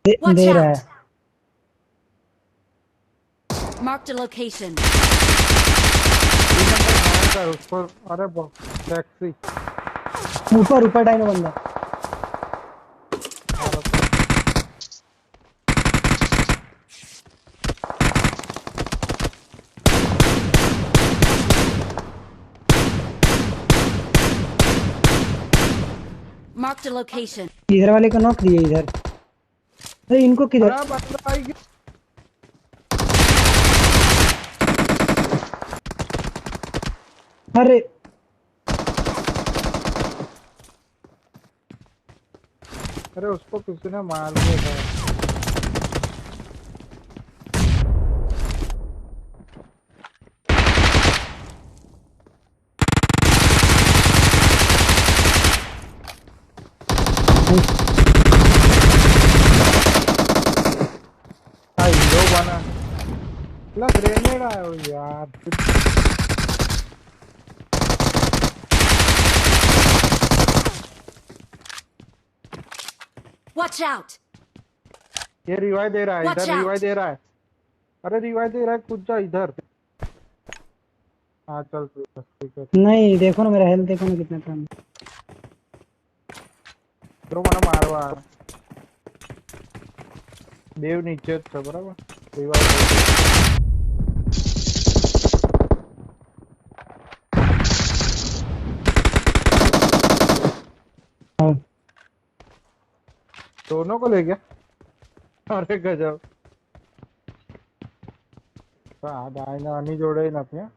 दे रहा है। Marked a location. 3 number भयंकर उस पर। अरे टैक्सी ऊपर ऊपर डाइनो बंदा। Marked a location. इधर वाले को नॉक दिए इधर। अरे इनको किधर? अरे बंदा आई गया। अरे अरे उसको किसी ने मार दिया था। हीरो बना लग ग्रेनेड आया हो यार। Watch out! ये रिवाइव दे रहा है, Watch इधर रिवाइव out! दे रहा है। अरे रिवाइव दे रहा है, कूद जा इधर। हाँ चल ठीक है। नहीं, देखो ना मेरा हेल्थ देखो ना कितना कम है। तो मैंने मारवा देव नीचे था बराबर। रिवाइव हाँ। दोनों को ले गया। अरे गजब। डायना नहीं जोड़े ना अपने।